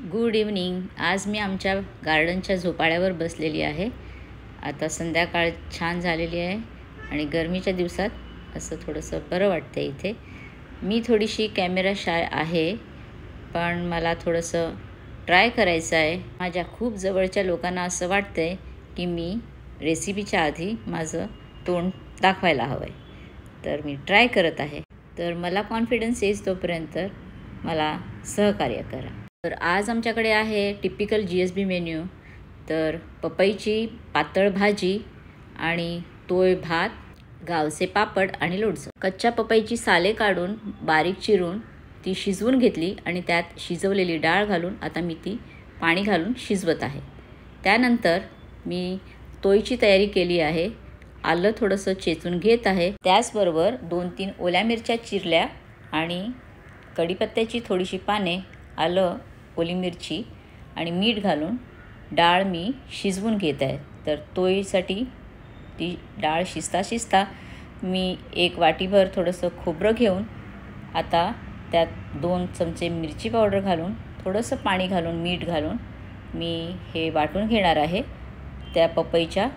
Good evening. आज मी आमच्या गार्डनच्या झोपाळ्यावर बसलेली आहे। आता संध्याकाळ छान झालेली आहे आणि गरमीच्या दिवसात असं थोडंसं बरं वाटतं इथे। मी थोडीशी कॅमेरा शाय आहे, पण मला थोडंसं ट्राय करायचं आहे। माझ्या खूप जवळच्या लोकांना असं वाटतंय की मी रेसिपीच्या आधी माझं तोंड दाखवायला हवं आहे, तर मी ट्राय करत आहे। तर मला कॉन्फिडन्स येईल तोपर्यंत मला सहकार्य करा। तर आज आमच्याकडे आहे टिपिकल GSB मेन्यू। तर पपईची पातळ भाजी आणि तोय भात, गावचे पापड आणि लोणचं। कच्च्या पपईची साले काढून बारीक चिरून ती शिजवून घेतली आणि त्यात शिजवलेली डाळ घालून आता मी ती पाणी घालून शिजवत आहे। त्यानंतर मी तोयची तयारी केली आहे। आलं थोडंसं चेचून घेत आहे, त्याचबरोबर 2-3 ओल्या मिरच्या चिरल्या आणि कढीपत्त्याची थोडीशी पाने, आलं, ओली मिरची आणि मीठ घालून डाळ मी शिजवून घेत आहे। तर तोयसाठी ती डाळ शिजता मी 1 वाटीभर थोडंसं खोबरं घेऊन आता त्यात 2 चमचे मिरची पावडर घालून थोडंसं पाणी घालून मीठ घालून मी हे वाटून घेणार आहे त्या पपईच्या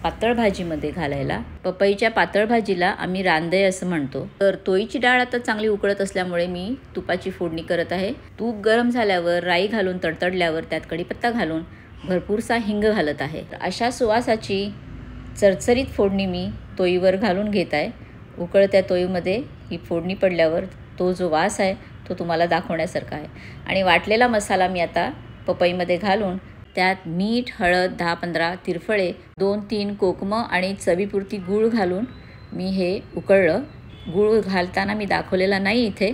पातळ भाजीमध्ये घालायला। पपईच्या पातळ भाजीला आम्ही रांदे असं म्हणतो। तर तोयची डाळ आता चांगली उकळत असल्यामुळे मी तुपाची फोडणी करत आहे। तूप गरम झाल्यावर राई घालून तडतडल्यावर त्यात कढीपत्ता घालून भरपूरसा हिंग घालत आहे। अशा सुवासाची चरचरीत फोडणी मी तोईवर घालून घेत आहे। उकळत्या तोईमध्ये ही फोडणी पडल्यावर तो जो वास आहे तो तुम्हाला दाखवण्यासारखा आहे। आणि वाटलेला मसाला मी आता पपईमध्ये घालून त्यात मीठ, हळद, 10-15 तिरफळे, 2-3 कोकमं आणि चवीपुरती गूळ घालून मी हे उकळलं। गूळ घालताना मी दाखवलेला नाही इथे,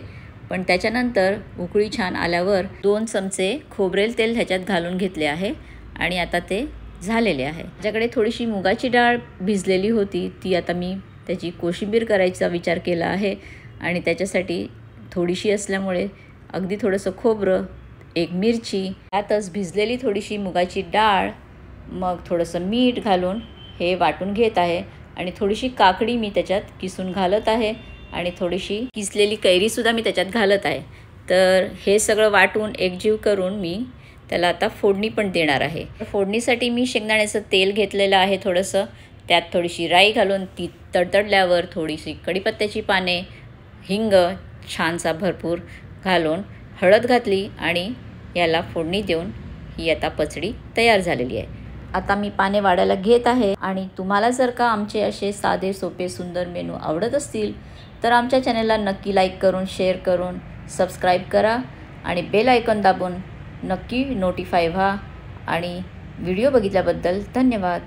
पण त्याच्यानंतर उकळी छान आल्यावर 2 चमचे खोबरेल तेल ह्याच्यात घालून घेतले आहे आणि आता ते झालेले आहे। माझ्याकडे थोडीशी मुगाची डाळ भिजलेली होती, ती आता मी त्याची कोशिंबीर करायचा विचार केला आहे आणि त्याच्यासाठी थोडीशी असल्यामुळे अगदी थोडंसं खोबरं, 1 मिरची, त्यातच भिजलेली थोडीशी मुगाची डाळ, मग थोडंसं मीठ घालून हे वाटून घेत आहे आणि थोडीशी काकडी मी त्याच्यात किसून घालत आहे आणि थोडीशी किसलेली कैरीसुद्धा मी त्याच्यात घालत आहे। तर हे सगळं वाटून एकजीव करून मी त्याला आता फोडणी पण देणार आहे। फोडणीसाठी मी शेंगदाण्याचं तेल घेतलेलं आहे थोडंसं, त्यात थोडीशी राई घालून ती तडतडल्यावर थोडीशी कढीपत्त्याची पाने, हिंग छानसा भरपूर घालून हळद घातली आणि याला फोडणी देऊन ही आता पचडी तयार झालेली आहे। आता मी पाने वाढायला घेत आहे आणि तुम्हाला जर का आमचे असे साधे सोपे सुंदर मेनू आवडत असतील तर आमच्या चॅनलला नक्की लाईक करून, शेअर करून, सबस्क्राईब करा आणि बेल आयकॉन दाबून नक्की नोटिफाय व्हा। आणि व्हिडिओ बघितल्याबद्दल धन्यवाद।